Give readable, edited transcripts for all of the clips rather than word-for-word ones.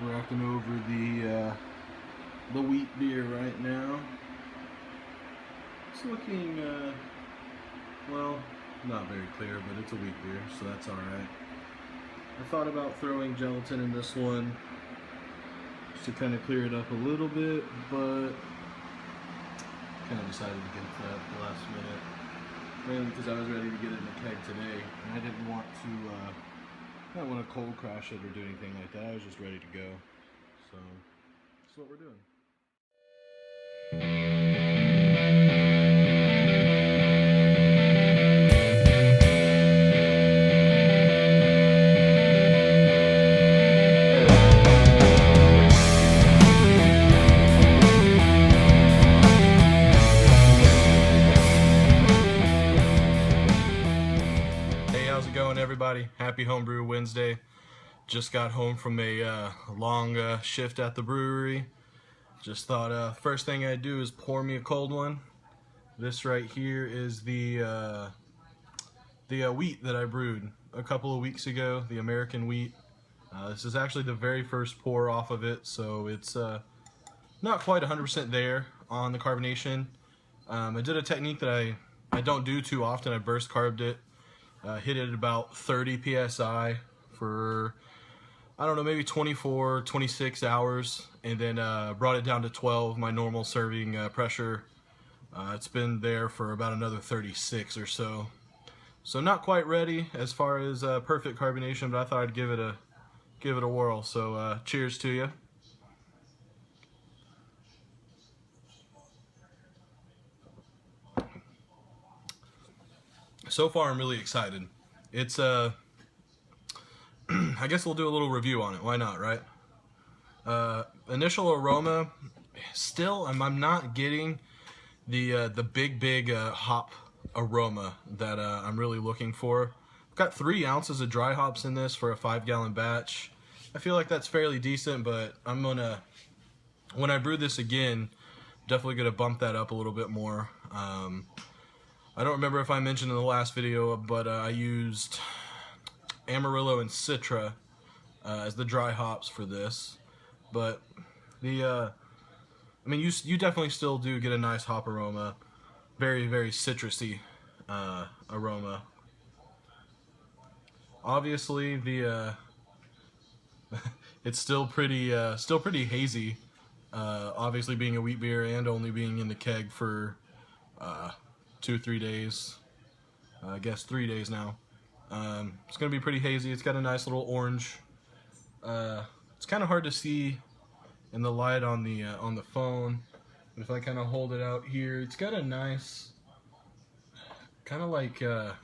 Rocking over the wheat beer right now. It's looking well, not very clear, but it's a wheat beer, so that's all right. I thought about throwing gelatin in this one just to kind of clear it up a little bit, but kind of decided against that at the last minute, mainly because I was ready to get it in the keg today, and I didn't want to cold crash it or do anything like that. I was just ready to go, so that's what we're doing. Everybody, happy Homebrew Wednesday. Just got home from a long shift at the brewery. Just thought first thing I'd do is pour me a cold one. This right here is the wheat that I brewed a couple of weeks ago, the American wheat. This is actually the very first pour off of it, so it's not quite 100% there on the carbonation. I did a technique that I don't do too often. I burst carbed it. Hit it at about 30 psi for, I don't know, maybe 24, 26 hours, and then brought it down to 12, my normal serving pressure. It's been there for about another 36 or so. So not quite ready as far as perfect carbonation, but I thought I'd give it a whirl. So cheers to you. So far, I'm really excited. It's I guess we'll do a little review on it. Why not, right? Initial aroma, still, I'm not getting the big hop aroma that I'm really looking for. I've got 3 ounces of dry hops in this for a 5-gallon batch. I feel like that's fairly decent, but I'm gonna, when I brew this again, definitely gonna bump that up a little bit more. I don't remember if I mentioned in the last video, but I used Amarillo and Citra as the dry hops for this. But I mean, you definitely still do get a nice hop aroma, very citrusy aroma. Obviously, it's still pretty hazy. Obviously, being a wheat beer and only being in the keg for 2-3 days, I guess 3 days now. It's gonna be pretty hazy. It's got a nice little orange. It's kind of hard to see in the light on the phone, but if I kind of hold it out here, it's got a nice, kind of like an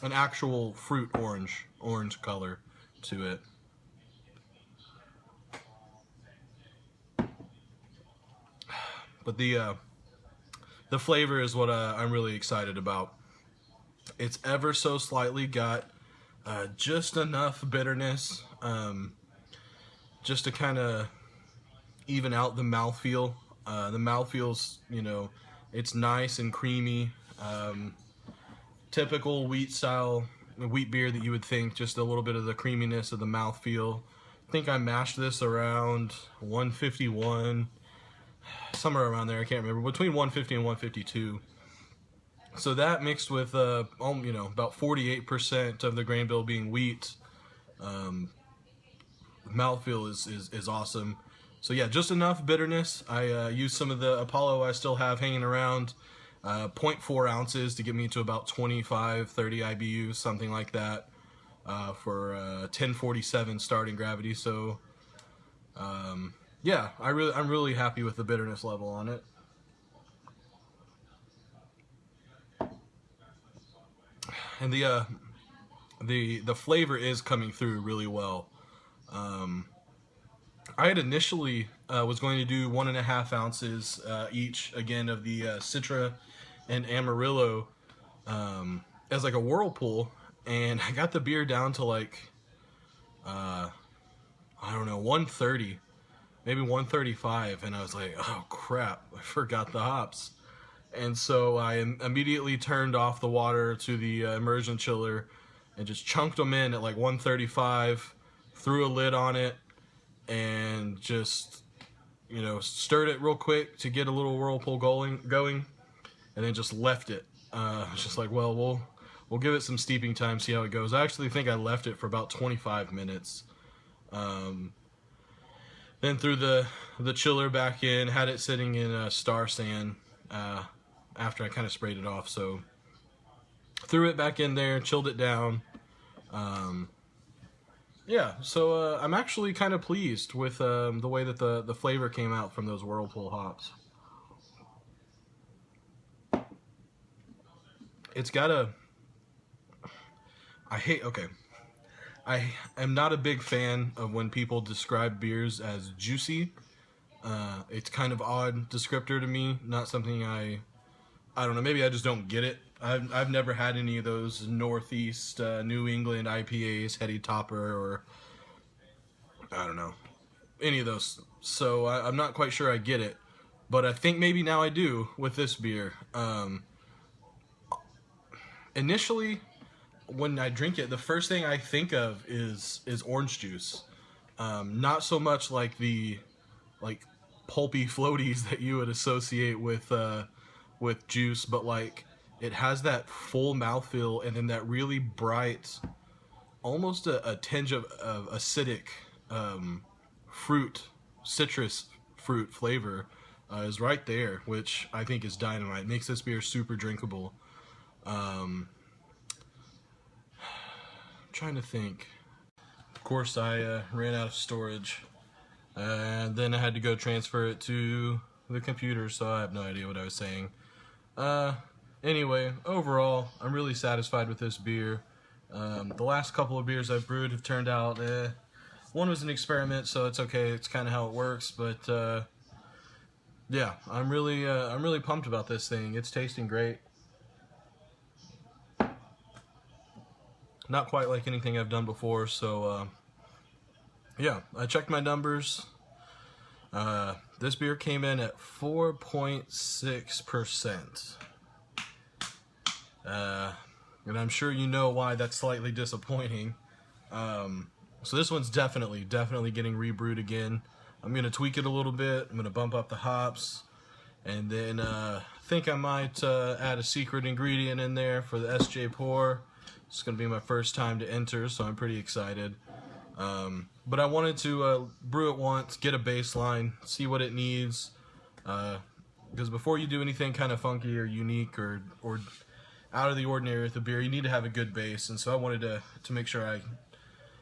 actual fruit orange color to it. But the flavor is what I'm really excited about. It's ever so slightly got just enough bitterness, just to kind of even out the mouthfeel. The mouthfeel's, you know, it's nice and creamy. Typical wheat beer that you would think, just a little bit of the creaminess of the mouthfeel. I think I mashed this around 151. Somewhere around there, I can't remember, between 150 and 152. So that mixed with you know, about 48% of the grain bill being wheat, mouthfeel is awesome. So yeah, just enough bitterness. I used some of the Apollo I still have hanging around, 0.4 ounces to get me to about 25-30 IBUs, something like that, for 1047 starting gravity. So yeah, I'm really happy with the bitterness level on it. And the flavor is coming through really well. I had initially was going to do 1.5 ounces each, again, of the Citra and Amarillo as like a whirlpool, and I got the beer down to like I don't know, 130. Maybe 135, and I was like, oh crap, I forgot the hops. And so I immediately turned off the water to the immersion chiller and just chunked them in at like 135, threw a lid on it, and just, you know, stirred it real quick to get a little whirlpool going, and then just left it. Just like, well, we'll give it some steeping time, see how it goes. I actually think I left it for about 25 minutes. Then threw the chiller back in, had it sitting in star sand after I kind of sprayed it off. So threw it back in there, chilled it down. Yeah, so I'm actually kind of pleased with the way that the flavor came out from those Whirlpool hops. It's got a... I am not a big fan of when people describe beers as juicy. It's kind of odd descriptor to me, not something I don't know, maybe I just don't get it. I've never had any of those Northeast New England IPAs, Heady Topper, or I don't know, any of those. So I'm not quite sure I get it, but I think maybe now I do with this beer. Initially, when I drink it, the first thing I think of is orange juice. Not so much like the pulpy floaties that you would associate with juice, but like it has that full mouthfeel and then that really bright, almost a tinge of acidic citrus fruit flavor is right there, which I think is dynamite. It makes this beer super drinkable. Trying to think. Of course, I ran out of storage, and then I had to go transfer it to the computer, so I have no idea what I was saying. Anyway, overall, I'm really satisfied with this beer. The last couple of beers I've brewed have turned out, one was an experiment, so it's okay. It's kind of how it works, but yeah, I'm really pumped about this thing. It's tasting great. Not quite like anything I've done before, so yeah, I checked my numbers. This beer came in at 4.6%. And I'm sure you know why that's slightly disappointing. So this one's definitely getting rebrewed again. I'm going to tweak it a little bit. I'm going to bump up the hops. And then I think I might add a secret ingredient in there for the SJ pour. It's going to be my first time to enter, so I'm pretty excited. But I wanted to brew it once, get a baseline, see what it needs. Because before you do anything kind of funky or unique or out of the ordinary with the beer, you need to have a good base. And so I wanted to make sure I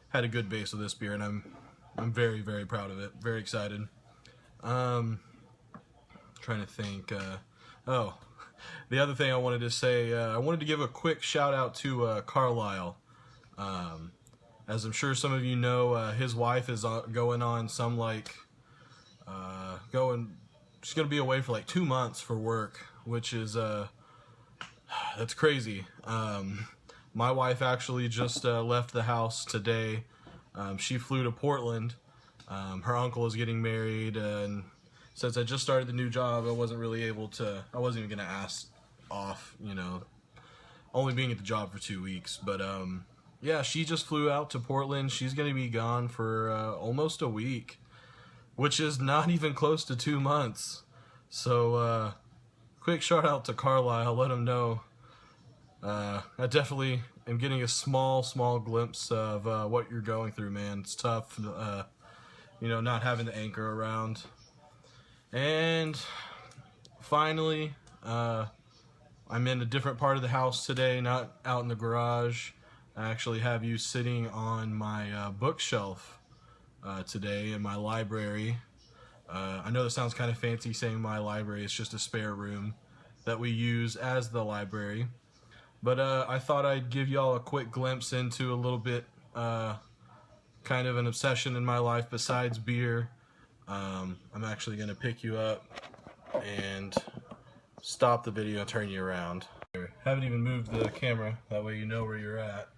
had a good base with this beer, and I'm very, very proud of it. Very excited. Trying to think. Oh, the other thing I wanted to say, I wanted to give a quick shout out to Carlisle. As I'm sure some of you know, his wife is going on some she's going to be away for like 2 months for work, which is, that's crazy. My wife actually just left the house today. She flew to Portland. Her uncle is getting married, and since I just started the new job, I wasn't even going to ask off, you know, only being at the job for 2 weeks. But yeah, she just flew out to Portland. She's going to be gone for almost a week, which is not even close to 2 months. So quick shout out to Carlisle. Let him know I definitely am getting a small glimpse of what you're going through, man. It's tough, you know, not having the anchor around. And finally, I'm in a different part of the house today, not out in the garage. I actually have you sitting on my bookshelf today in my library. I know this sounds kind of fancy saying my library. It's just a spare room that we use as the library. But I thought I'd give y'all a quick glimpse into a little bit, kind of an obsession in my life besides beer. I'm actually going to pick you up and stop the video and turn you around. Haven't even moved the camera, that way you know where you're at.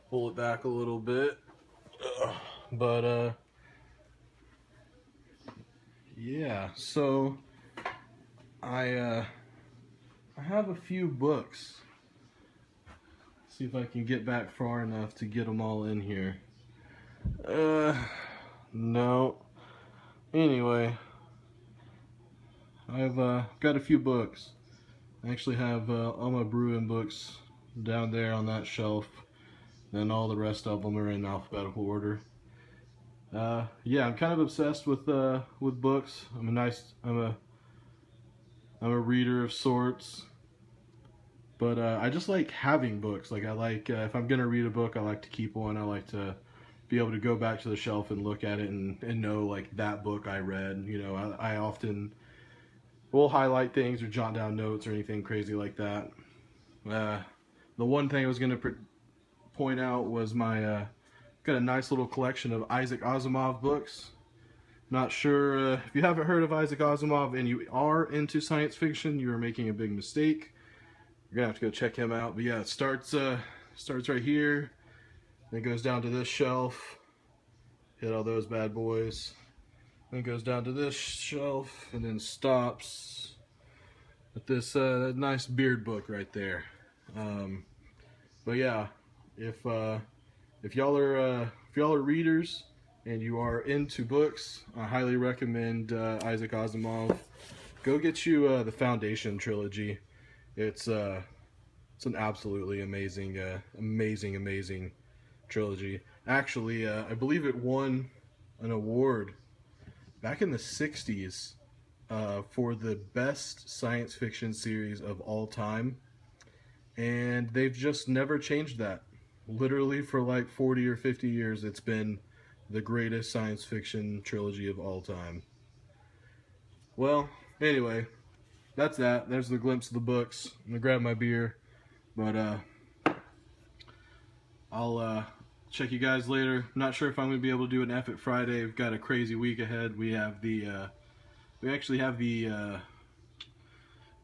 Pull it back a little bit. But yeah, so I have a few books. See if I can get back far enough to get them all in here. No. Anyway, I've got a few books. I actually have all my brewing books down there on that shelf. Then all the rest of them are in alphabetical order. Yeah, I'm kind of obsessed with books. I'm a reader of sorts, but I just like having books. Like I like if I'm gonna read a book, I like to keep one. I like to be able to go back to the shelf and look at it and know like that book I read. You know, I often will highlight things or jot down notes or anything crazy like that. The one thing I was gonna point out was my got a nice little collection of Isaac Asimov books. Not sure if you haven't heard of Isaac Asimov and you are into science fiction, you are making a big mistake. You're gonna have to go check him out. But yeah, it starts right here, then it goes down to this shelf. Hit all those bad boys. Then it goes down to this shelf and then stops at this nice beard book right there. But yeah, if y'all are readers and you are into books, I highly recommend Isaac Asimov. Go get you the Foundation trilogy. It's an absolutely amazing, amazing trilogy. Actually, I believe it won an award back in the 60s for the best science fiction series of all time. And they've just never changed that. Literally for like 40 or 50 years, it's been the greatest science fiction trilogy of all time. Well, anyway, that's that. There's the glimpse of the books. I'm gonna grab my beer, but I'll check you guys later. I'm not sure if I'm gonna be able to do an F It Friday. We've got a crazy week ahead. We have we actually have the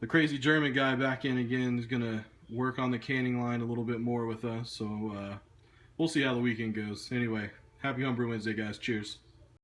crazy German guy back in again. He's gonna work on the canning line a little bit more with us, so we'll see how the weekend goes. Anyway, happy Homebrew Wednesday, guys. Cheers.